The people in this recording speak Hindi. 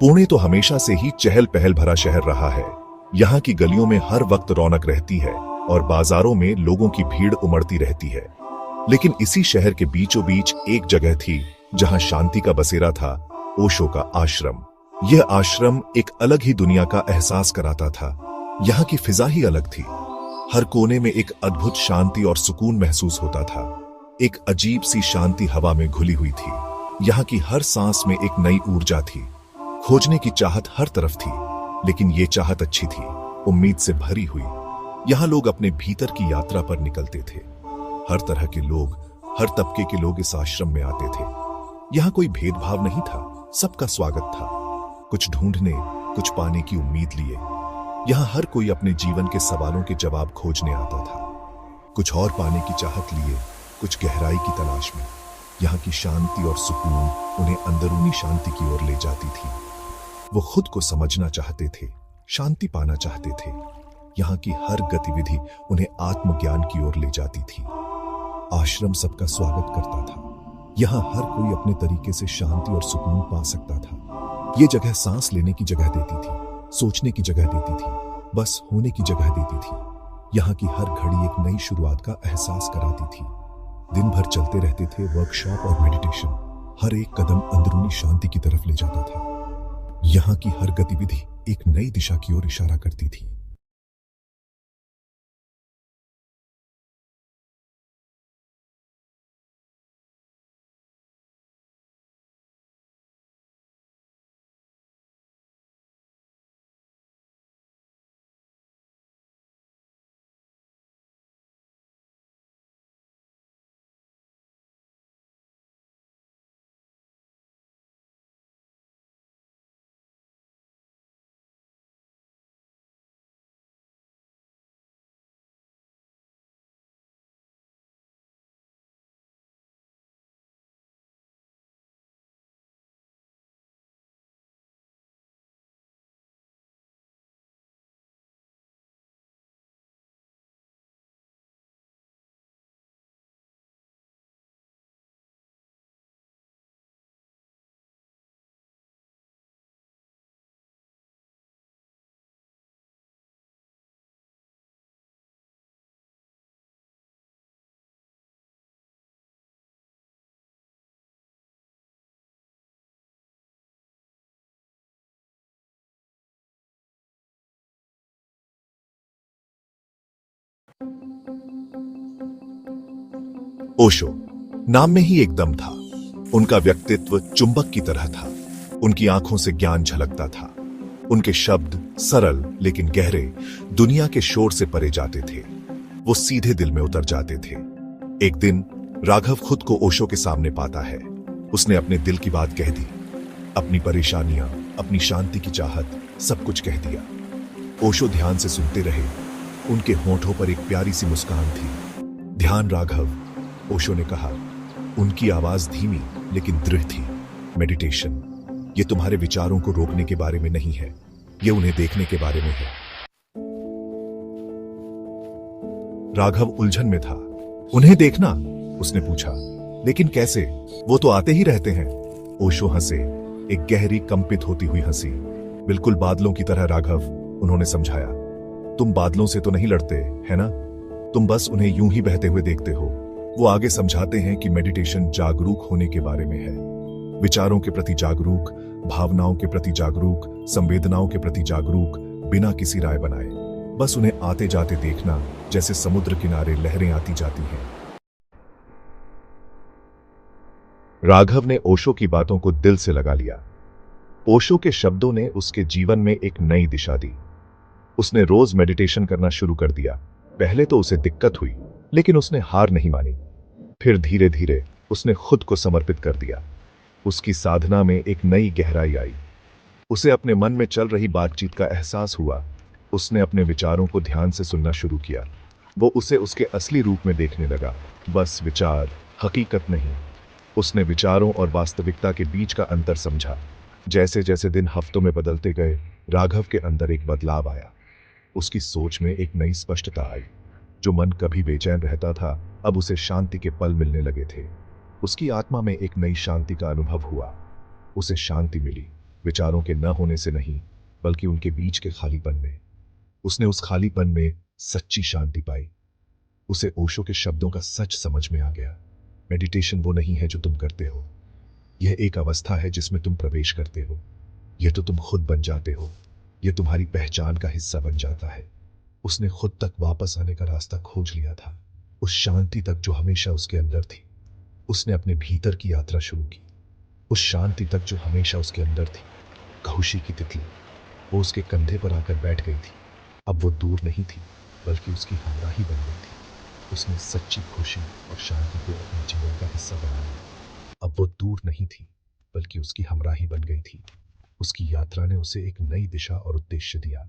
पुणे तो हमेशा से ही चहल पहल भरा शहर रहा है। यहाँ की गलियों में हर वक्त रौनक रहती है और बाजारों में लोगों की भीड़ उमड़ती रहती है। लेकिन इसी शहर के बीचों बीच एक जगह थी जहाँ शांति का बसेरा था, ओशो का आश्रम। यह आश्रम एक अलग ही दुनिया का एहसास कराता था। यहाँ की फिजा ही अलग थी। हर कोने में एक अद्भुत शांति और सुकून महसूस होता था। एक अजीब सी शांति हवा में घुली हुई थी। यहाँ की हर सांस में एक नई ऊर्जा थी। खोजने की चाहत हर तरफ थी, लेकिन ये चाहत अच्छी थी, उम्मीद से भरी हुई। यहाँ लोग अपने भीतर की यात्रा पर निकलते थे। हर तरह के लोग, हर तबके के लोग इस आश्रम में आते थे। यहाँ कोई भेदभाव नहीं था, सबका स्वागत था। कुछ ढूंढने, कुछ पाने की उम्मीद लिए। यहाँ हर कोई अपने जीवन के सवालों के जवाब खोजने आता था। कुछ और पाने की चाहत लिए, कुछ गहराई की तलाश में। यहाँ की शांति और सुकून उन्हें अंदरूनी शांति की ओर ले जाती थी। वो खुद को समझना चाहते थे, शांति पाना चाहते थे। यहाँ की हर गतिविधि उन्हें आत्मज्ञान की ओर ले जाती थी। आश्रम सबका स्वागत करता था। यहाँ हर कोई अपने तरीके से शांति और सुकून पा सकता था। ये जगह सांस लेने की जगह देती थी, सोचने की जगह देती थी, बस होने की जगह देती थी। यहाँ की हर घड़ी एक नई शुरुआत का एहसास कराती थी। दिन भर चलते रहते थे वर्कशॉप और मेडिटेशन। हर एक कदम अंदरूनी शांति की तरफ ले जाता था। यहाँ की हर गतिविधि एक नई दिशा की ओर इशारा करती थी। ओशो नाम में ही एक दम था। उनका व्यक्तित्व चुंबक की तरह था। उनकी आंखों से ज्ञान झलकता था। उनके शब्द सरल लेकिन गहरे, दुनिया के शोर से परे जाते थे। वो सीधे दिल में उतर जाते थे। एक दिन राघव खुद को ओशो के सामने पाता है। उसने अपने दिल की बात कह दी, अपनी परेशानियां, अपनी शांति की चाहत, सब कुछ कह दिया। ओशो ध्यान से सुनते रहे। उनके होठों पर एक प्यारी सी मुस्कान थी। ध्यान राघव, ओशो ने कहा। उनकी आवाज धीमी लेकिन दृढ़ थी। मेडिटेशन, ये तुम्हारे विचारों को रोकने के बारे में नहीं है, ये उन्हें देखने के बारे में है। राघव उलझन में था। उन्हें देखना? उसने पूछा। लेकिन कैसे? वो तो आते ही रहते हैं। ओशो हंसे, एक गहरी कंपित होती हुई हंसी। बिल्कुल बादलों की तरह राघव, उन्होंने समझाया। तुम बादलों से तो नहीं लड़ते, है ना? तुम बस उन्हें यूं ही बहते हुए देखते हो। वो आगे समझाते हैं कि मेडिटेशन जागरूक होने के बारे में है। विचारों के प्रति जागरूक, भावनाओं के प्रति जागरूक, संवेदनाओं के प्रति जागरूक, बिना किसी राय बनाए। बस उन्हें आते जाते देखना, जैसे समुद्र किनारे लहरें आती जाती हैं। राघव ने ओशो की बातों को दिल से लगा लिया। ओशो के शब्दों ने उसके जीवन में एक नई दिशा दी। उसने रोज मेडिटेशन करना शुरू कर दिया। पहले तो उसे दिक्कत हुई, लेकिन उसने हार नहीं मानी। फिर धीरे धीरे उसने खुद को समर्पित कर दिया। उसकी साधना में एक नई गहराई आई। उसे अपने मन में चल रही बातचीत का एहसास हुआ। उसने अपने विचारों को ध्यान से सुनना शुरू किया। वो उसे उसके असली रूप में देखने लगा, बस विचार, हकीकत नहीं। उसने विचारों और वास्तविकता के बीच का अंतर समझा। जैसे जैसे दिन हफ्तों में बदलते गए, राघव के अंदर एक बदलाव आया। उसकी सोच में एक नई स्पष्टता आई। जो मन कभी बेचैन रहता था, अब उसे शांति के पल मिलने लगे थे। उसकी आत्मा में एक नई शांति का अनुभव हुआ। उसे शांति मिली, विचारों के न होने से नहीं, बल्कि उनके बीच के खालीपन में। उसने उस खालीपन में सच्ची शांति पाई। उसे ओशो के शब्दों का सच समझ में आ गया। मेडिटेशन वो नहीं है जो तुम करते हो, यह एक अवस्था है जिसमें तुम प्रवेश करते हो। यह तो तुम खुद बन जाते हो, यह तुम्हारी पहचान का हिस्सा बन जाता है। उसने खुद तक वापस आने का रास्ता खोज लिया था, उस शांति तक जो हमेशा उसके अंदर थी। उसने अपने भीतर की यात्रा शुरू की, उस शांति तक जो हमेशा उसके अंदर थी। खुशी की तितली वो उसके कंधे पर आकर बैठ गई थी। अब वो दूर नहीं थी, बल्कि उसकी हमराही बन गई थी। उसने सच्ची खुशी और शांति को अपने जीवन का हिस्सा बना लिया। अब वो दूर नहीं थी, बल्कि उसकी हमराही बन गई थी। उसकी यात्रा ने उसे एक नई दिशा और उद्देश्य दिया।